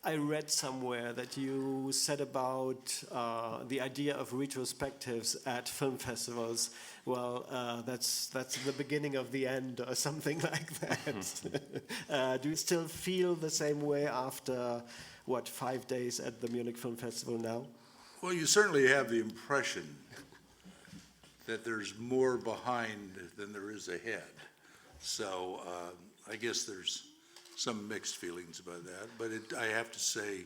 I read somewhere that you said about the idea of retrospectives at film festivals. Well, that's the beginning of the end, or something like that. Do you still feel the same way after 5 days at the Munich Film Festival now? Well, you certainly have the impression that there's more behind than there is ahead. So I guess there's some mixed feelings about that, but I have to say,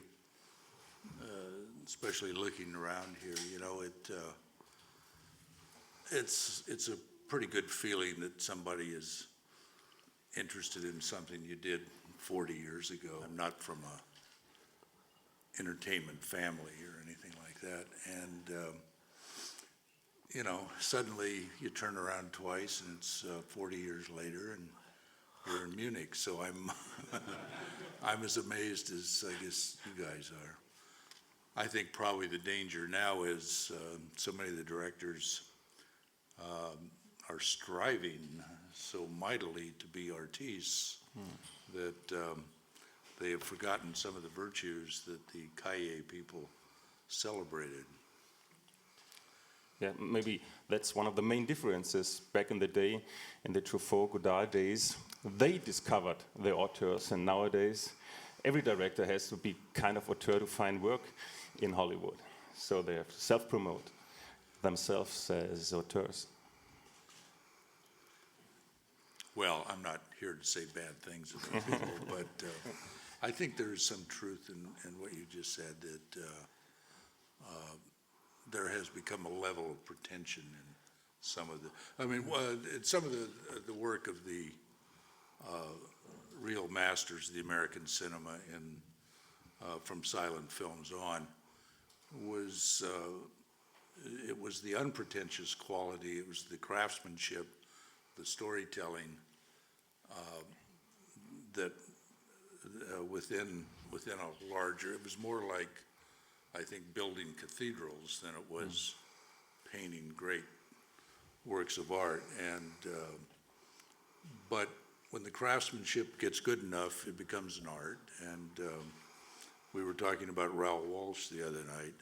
especially looking around here, you know, it's a pretty good feeling that somebody is interested in something you did 40 years ago. I'm not from a entertainment family or anything like that, and you know, suddenly you turn around twice and it's 40 years later, and we're in Munich, so I'm as amazed as I guess you guys are. I think probably the danger now is so many of the directors are striving so mightily to be artistes that they have forgotten some of the virtues that the Cahiers people celebrated. Yeah, maybe that's one of the main differences. Back in the day, in the Truffaut-Godard days, they discovered the auteurs, and nowadays every director has to be kind of auteur to find work in Hollywood. So they have to self-promote themselves as auteurs. Well, I'm not here to say bad things about people, but I think there's some truth in what you just said, that there has become a level of pretension in some of the, I mean, some of the work of the real masters of the American cinema from silent films on was, it was the unpretentious quality, it was the craftsmanship, the storytelling that within a larger, it was more like, I think, building cathedrals than it was painting great works of art. And but when the craftsmanship gets good enough, it becomes an art. And we were talking about Raoul Walsh the other night,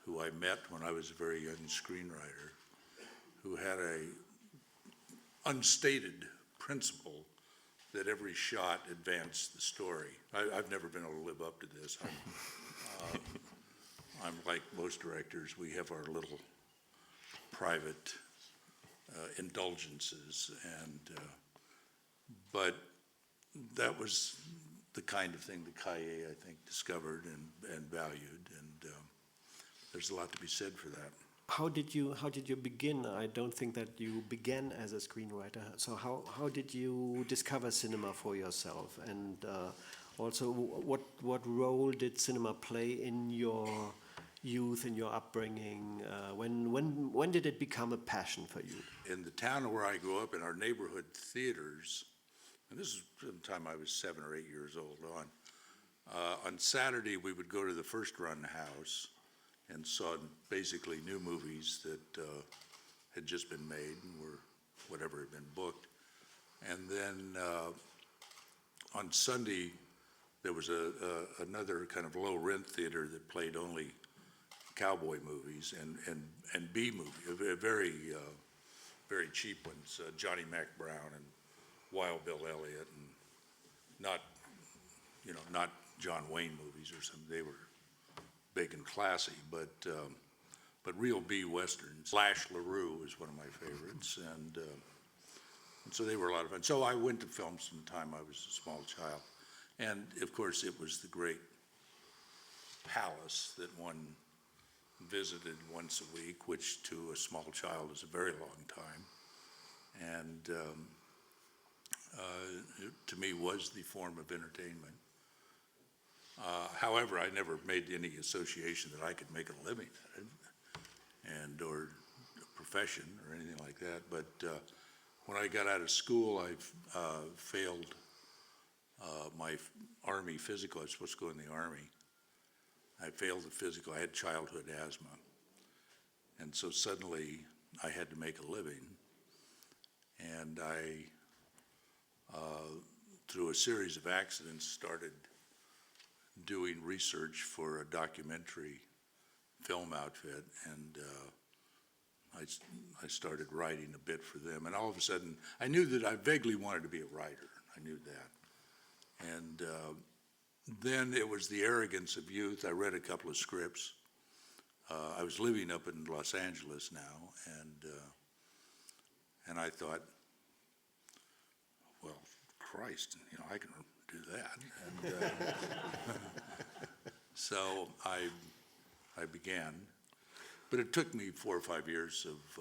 who I met when I was a very young screenwriter, who had a unstated principle that every shot advanced the story. I've never been able to live up to this. I'm like most directors, we have our little private indulgences, and but that was the kind of thing that Cahiers, I think, discovered and valued, and there's a lot to be said for that. How did you begin? I don't think that you began as a screenwriter. So how did you discover cinema for yourself? And also, what role did cinema play in your youth, in your upbringing? When did it become a passion for you? In the town where I grew up, in our neighborhood theaters, and this is the time I was 7 or 8 years old on Saturday we would go to the First Run House and saw basically new movies that had just been made and were whatever had been booked. And then on Sunday, there was another kind of low-rent theater that played only cowboy movies and B movies, very cheap ones, Johnny Mac Brown and Wild Bill Elliott, and not John Wayne movies or something. They were big and classy, but real B westerns. Flash LaRue is one of my favorites, and so they were a lot of fun. So I went to films from the time I was a small child, and of course it was the great palace that one visited once a week, which to a small child is a very long time, and it, to me, was the form of entertainment. However, I never made any association that I could make a living at it, or a profession or anything like that. But when I got out of school, I failed my Army physical. I was supposed to go in the Army. I failed the physical. I had childhood asthma. And so suddenly I had to make a living. And I, through a series of accidents, started doing research for a documentary film outfit, and I started writing a bit for them, and all of a sudden, I knew that I vaguely wanted to be a writer. I knew that. And then it was the arrogance of youth. I read a couple of scripts. I was living up in Los Angeles now, and I thought, well, Christ, you know, I can do that. And so I began, but it took me 4 or 5 years of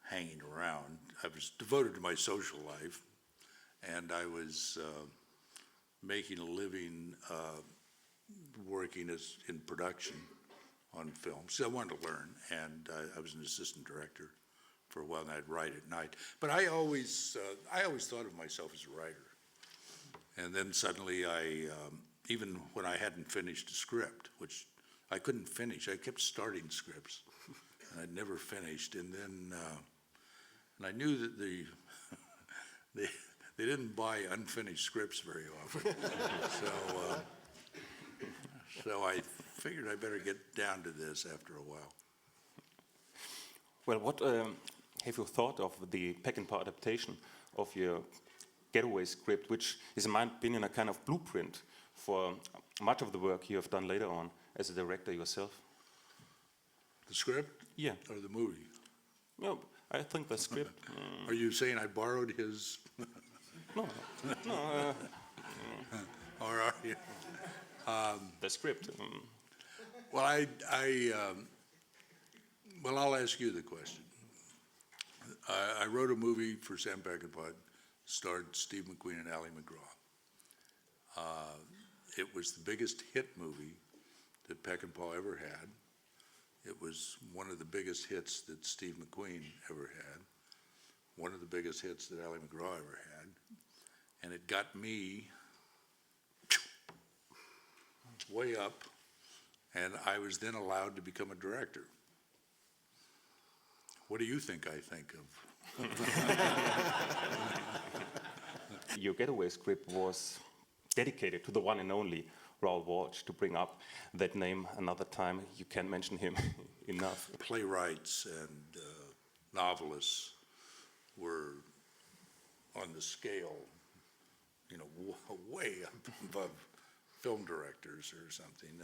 hanging around. I was devoted to my social life, and I was making a living working in production on film. So I wanted to learn, and I was an assistant director for a while, and I'd write at night. But I always thought of myself as a writer. And then suddenly even when I hadn't finished a script, which I couldn't finish, I kept starting scripts, and I'd never finished. And then, and I knew that they didn't buy unfinished scripts very often. So I figured I better get down to this after a while. Well, what have you thought of the Peckinpah adaptation of your Getaway script, which is, in my opinion, a kind of blueprint for much of the work you have done later on as a director yourself? The script? Yeah. Or the movie? No, I think the script. Are you saying I borrowed his? No. Or are you? The script. Well, well, I'll ask you the question. I wrote a movie for Sam Peckinpah, starred Steve McQueen and Ally McGraw. It was the biggest hit movie that Peckinpah ever had. It was one of the biggest hits that Steve McQueen ever had, one of the biggest hits that Ally McGraw ever had, and it got me way up, and I was then allowed to become a director. What do you think I think of? Your Getaway script was dedicated to the one and only Raoul Walsh. To bring up that name another time, you can't mention him enough. Playwrights and novelists were on the scale, you know, way up above film directors or something,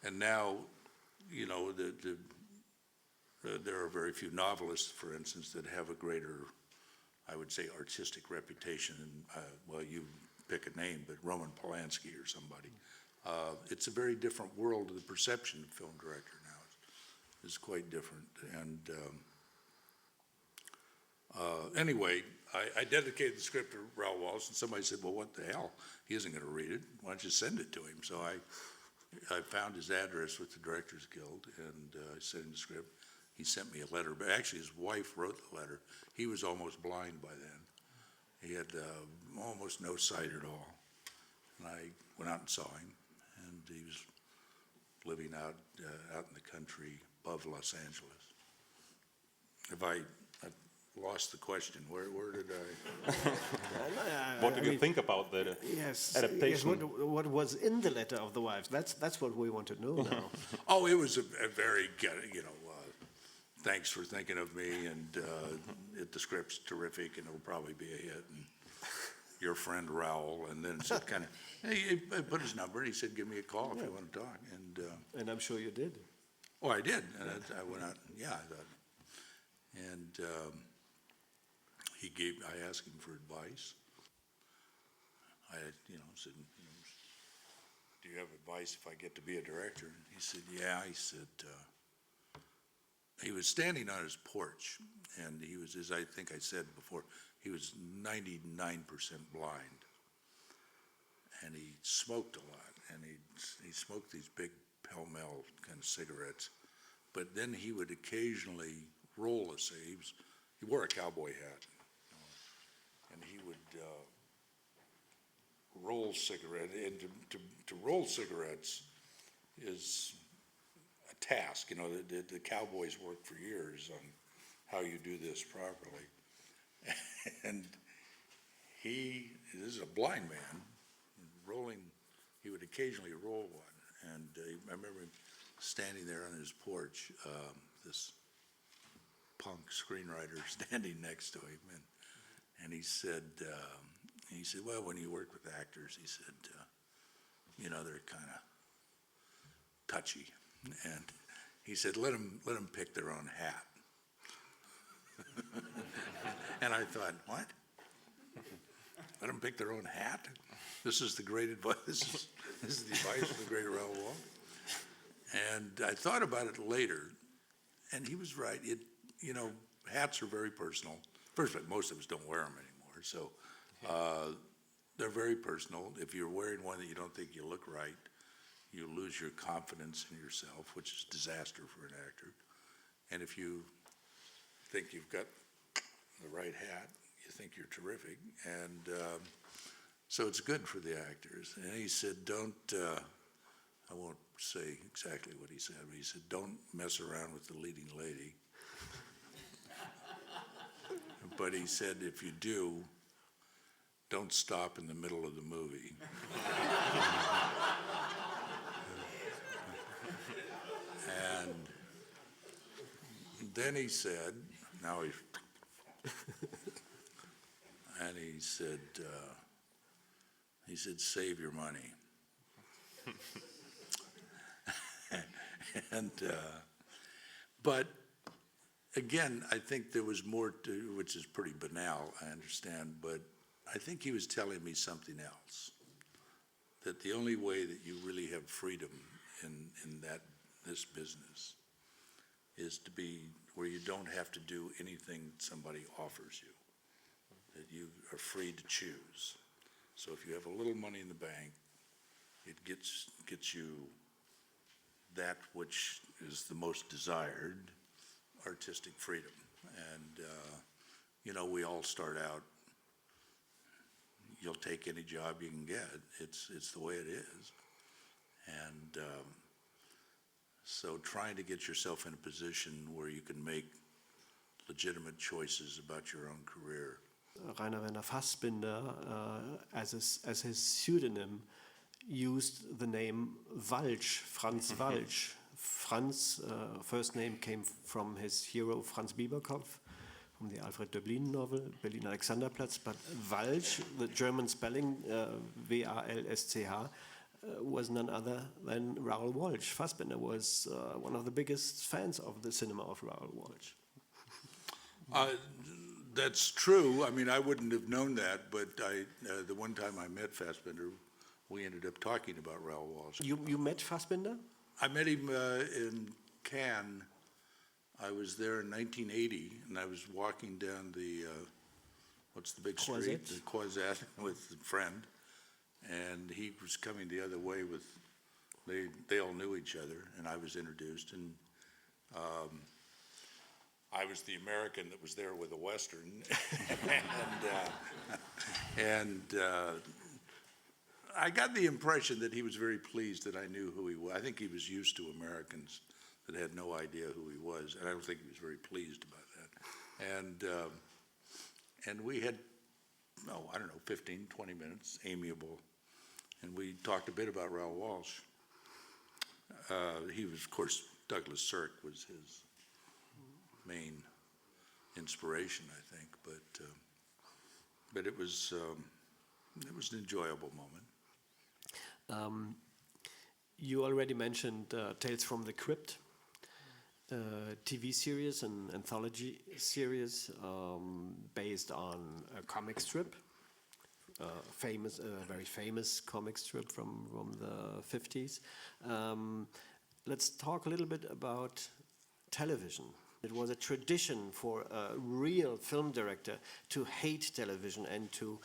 and now, you know, there are very few novelists, for instance, that have a greater, I would say, artistic reputation. Well, you pick a name, but Roman Polanski or somebody. It's a very different world. The perception of film director now is quite different. And anyway, I dedicated the script to Raoul Walsh, and somebody said, well, what the hell? He isn't going to read it. Why don't you send it to him? So I found his address with the Directors Guild, and I sent him the script. He sent me a letter, but actually his wife wrote the letter. He was almost blind by then. He had almost no sight at all. And I went out and saw him, and he was living out in the country above Los Angeles. Have I lost the question? Where did I? What did you think about the adaptation? Yes, what was in the letter of the wives? That's what we want to know now. Oh, it was a very, you know, thanks for thinking of me, and the script's terrific, and it'll probably be a hit. And your friend Raoul, and then said kind of, he put his number, and he said, give me a call if you want to talk. And I'm sure you did. Oh, I did. And I went out, yeah, I thought. And I asked him for advice. I, you know, said, do you have advice if I get to be a director? And he said, yeah. He said, he was standing on his porch, and he was, as I think I said before, he was 99% blind. And he smoked a lot, and he smoked these big Pall Mall kind of cigarettes. But then he would occasionally roll he wore a cowboy hat, and he would roll cigarette. And to roll cigarettes is a task. You know, the cowboys worked for years on how you do this properly. And this is a blind man rolling occasionally roll one. And I remember him standing there on his porch, this punk screenwriter standing next to him, and he said, well, when you work with actors, he said, they're kind of touchy, and he said, let them pick their own hat. And I thought, what? Let them pick their own hat? This is the great advice. This is the advice of the great Raoul Walsh. And I thought about it later, and he was right. Hats are very personal. First of all, most of us don't wear them anymore, so they're very personal. If you're wearing one that you don't think you look right, you lose your confidence in yourself, which is disaster for an actor. And if you think you've got the right hat, you think you're terrific. And so it's good for the actors. And he said, I won't say exactly what he said, but he said, don't mess around with the leading lady. But he said, if you do, don't stop in the middle of the movie. And then he said, and he said, save your money. But again, I think there was more to, which is pretty banal, I understand, but I think he was telling me something else. That the only way that you really have freedom in this business is to be where you don't have to do anything somebody offers you. That you are free to choose. So if you have a little money in the bank, it gets you that which is the most desired, artistic freedom. And we all start out, you'll take any job you can get. It's the way it is. And so trying to get yourself in a position where you can make legitimate choices about your own career. Rainer Werner Fassbinder, as his pseudonym, used the name Walsh, Franz Walsh. Franz, first name came from his hero Franz Bieberkopf, from the Alfred Döblin novel, Berlin Alexanderplatz, but Walsh, the German spelling, W-A-L-S-C-H, was none other than Raoul Walsh. Fassbinder was one of the biggest fans of the cinema of Raoul Walsh. That's true. I mean, I wouldn't have known that, but the one time I met Fassbinder, we ended up talking about Raoul Walsh. You met Fassbinder? I met him in Cannes. I was there in 1980, and I was walking down the, what's the big street? The Croisette with a friend, and he was coming the other way with, they all knew each other, and I was introduced, and I was the American that was there with a Western, and I got the impression that he was very pleased that I knew who he was. I think he was used to Americans that had no idea who he was, and I don't think he was very pleased about that. And we had, 15, 20 minutes, amiable, and we talked a bit about Raoul Walsh. He was, of course, Douglas Sirk was his main inspiration, I think, but it was an enjoyable moment. You already mentioned Tales from the Crypt, TV series and anthology series based on a comic strip, very famous comic strip from the 50s. Let's talk a little bit about television. It was a tradition for a real film director to hate television and to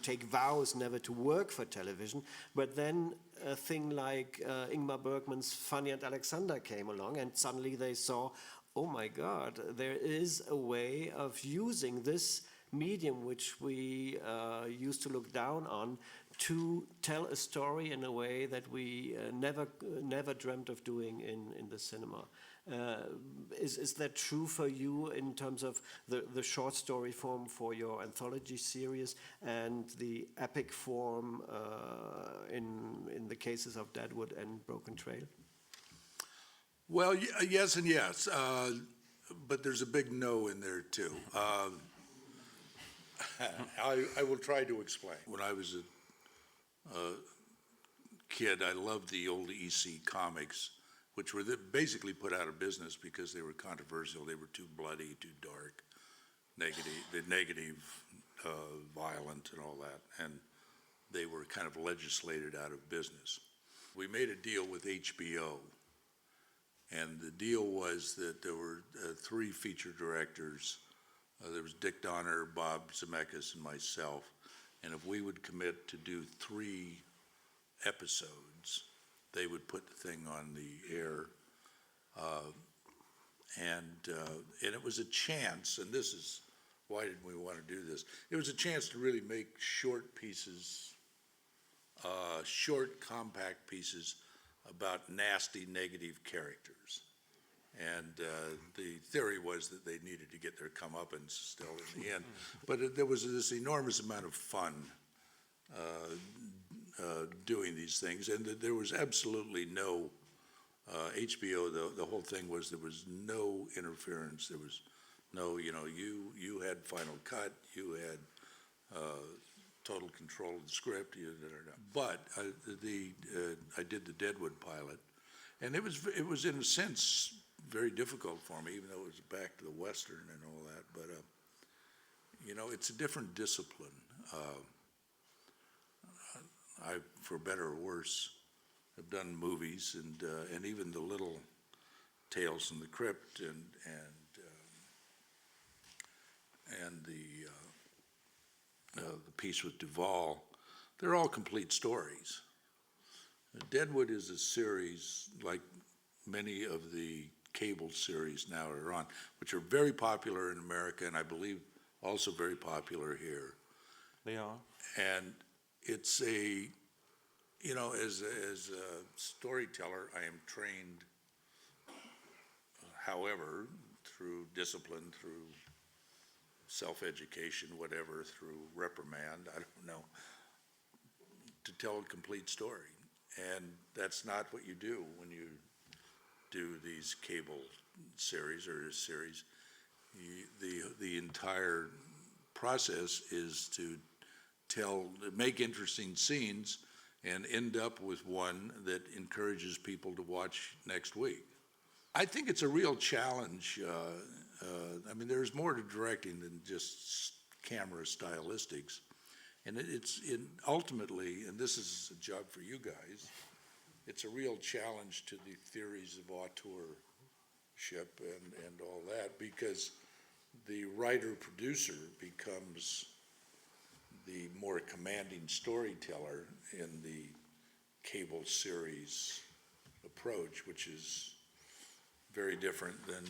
take vows never to work for television. But then a thing like Ingmar Bergman's Fanny and Alexander came along, and suddenly they saw, oh my God, there is a way of using this medium which we used to look down on to tell a story in a way that we never dreamt of doing in the cinema. Is that true for you in terms of the short story form for your anthology series and the epic form in the cases of Deadwood and Broken Trail? Well, yes and yes, but there's a big no in there too. I will try to explain. When I was a kid, I loved the old EC comics, which were basically put out of business because they were controversial. They were too bloody, too dark, negative, violent, and all that. And they were kind of legislated out of business. We made a deal with HBO. And the deal was that there were 3 feature directors. There was Dick Donner, Bob Zemeckis, and myself. And if we would commit to do 3 episodes, they would put the thing on the air. And it was a chance, and this is, why did we want to do this? It was a chance to really make short pieces, short, compact pieces about nasty, negative characters. And the theory was that they needed to get their comeuppance still in the end. But there was this enormous amount of fun doing these things. And there was absolutely no, HBO, the whole thing was there was no interference. There was no, you had final cut, you had total control of the script. But I did the Deadwood pilot, and it was in a sense very difficult for me, even though it was back to the Western and all that. But it's a different discipline. I, for better or worse, have done movies and even the little Tales from the Crypt and the piece with Duvall. They're all complete stories. Deadwood is a series like many of the cable series now are on, which are very popular in America and I believe also very popular here. They are. And it's a, as a storyteller, I am trained, however, through discipline, through self-education, whatever, through reprimand, I don't know, to tell a complete story. And that's not what you do when you do these cable series or a series. The entire process is to make interesting scenes and end up with one that encourages people to watch next week. I think it's a real challenge. There's more to directing than just camera stylistics. And ultimately, and this is a job for you guys, it's a real challenge to the theories of auteurship and all that, because the writer-producer becomes the more commanding storyteller in the cable series approach, which is very different than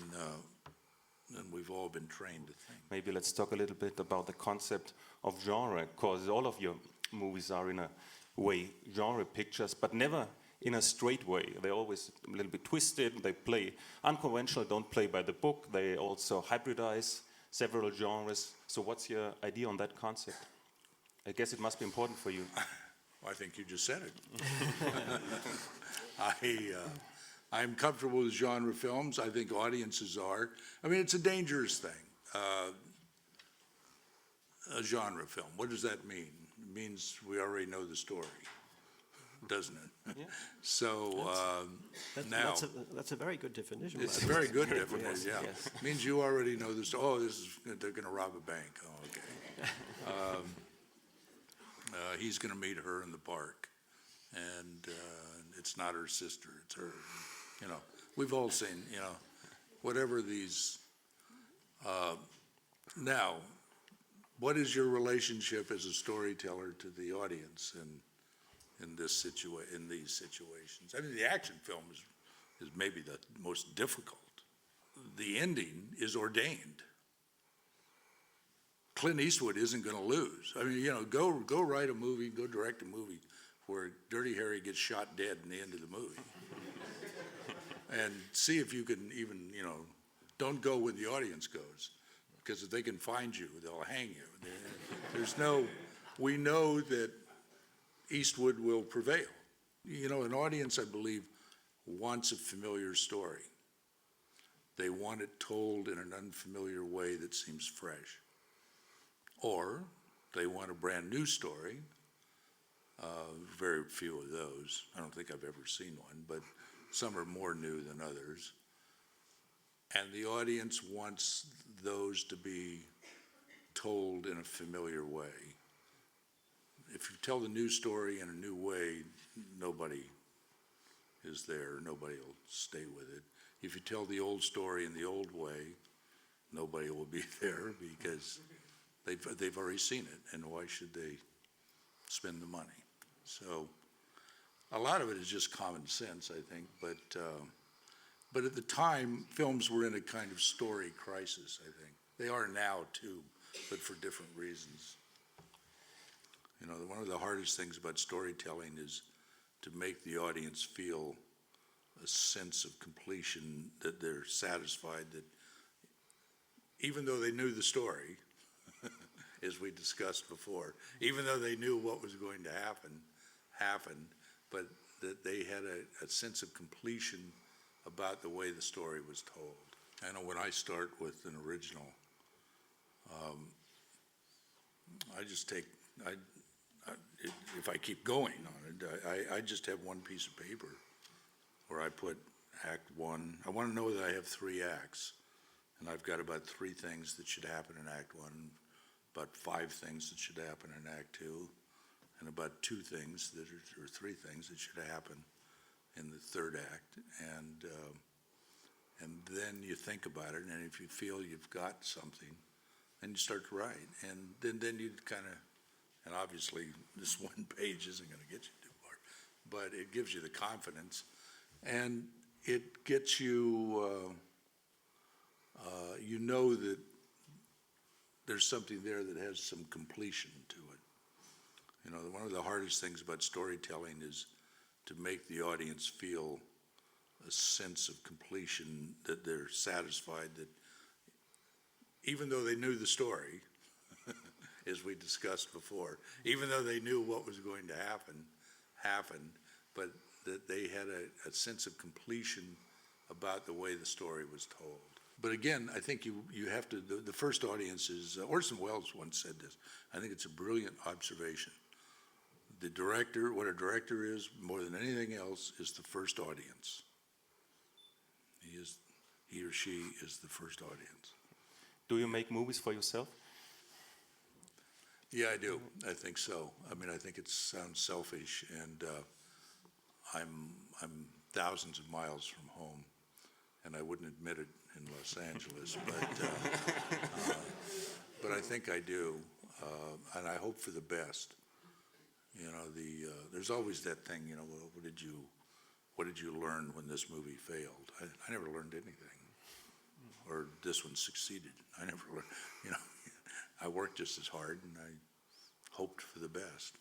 we've all been trained to think. Maybe let's talk a little bit about the concept of genre, because all of your movies are in a way genre pictures, but never in a straight way. They're always a little bit twisted. They play unconventional, don't play by the book. They also hybridize several genres. So what's your idea on that concept? I guess it must be important for you. Well, I think you just said it. I'm comfortable with genre films. I think audiences are. It's a dangerous thing, a genre film. What does that mean? It means we already know the story, doesn't it? Yeah. So now... That's a very good definition. It's a very good definition, yeah. Yes. It means you already know the story. Oh, they're going to rob a bank. Oh, okay. He's going to meet her in the park, and it's not her sister, it's her. We've all seen, whatever these. Now, what is your relationship as a storyteller to the audience in these situations? The action film is maybe the most difficult. The ending is ordained. Clint Eastwood isn't going to lose. Go write a movie, go direct a movie where Dirty Harry gets shot dead in the end of the movie. and see if you can even, don't go when the audience goes, because if they can find you, they'll hang you. We know that Eastwood will prevail. An audience, I believe, wants a familiar story. They want it told in an unfamiliar way that seems fresh. Or they want a brand new story. Very few of those. I don't think I've ever seen one, but some are more new than others. And the audience wants those to be told in a familiar way. If you tell the new story in a new way, nobody is there, nobody will stay with it. If you tell the old story in the old way, nobody will be there because they've already seen it, and why should they spend the money? So a lot of it is just common sense, I think, but at the time, films were in a kind of story crisis, I think. They are now too, but for different reasons. One of the hardest things about storytelling is to make the audience feel a sense of completion, that they're satisfied, that even though they knew the story, as we discussed before, even though they knew what was going to happen, but that they had a sense of completion about the way the story was told. I know when I start with an original, if I keep going on it, I just have one piece of paper where I put Act 1. I want to know that I have 3 acts, and I've got about 3 things that should happen in Act 1, about 5 things that should happen in Act 2, and about 2 things or 3 things that should happen in the 3rd act. And then you think about it, and if you feel you've got something, then you start to write, and then you kind of. And obviously, this one page isn't going to get you too far, but it gives you the confidence, and it gets you, that there's something there that has some completion to it. One of the hardest things about storytelling is to make the audience feel a sense of completion, that they're satisfied, that even though they knew the story, as we discussed before, even though they knew what was going to happen, but that they had a sense of completion about the way the story was told. But again, I think you have to, the first audience is, Orson Welles once said this, I think it's a brilliant observation. The director, what a director is, more than anything else, is the first audience. He or she is the first audience. Do you make movies for yourself? Yeah, I do. I think so. I think it sounds selfish, and I'm thousands of miles from home, and I wouldn't admit it in Los Angeles, but I think I do, and I hope for the best. There's always that thing. What did you learn when this movie failed? I never learned anything, or this one succeeded. I never learned. I worked just as hard, and I hoped for the best.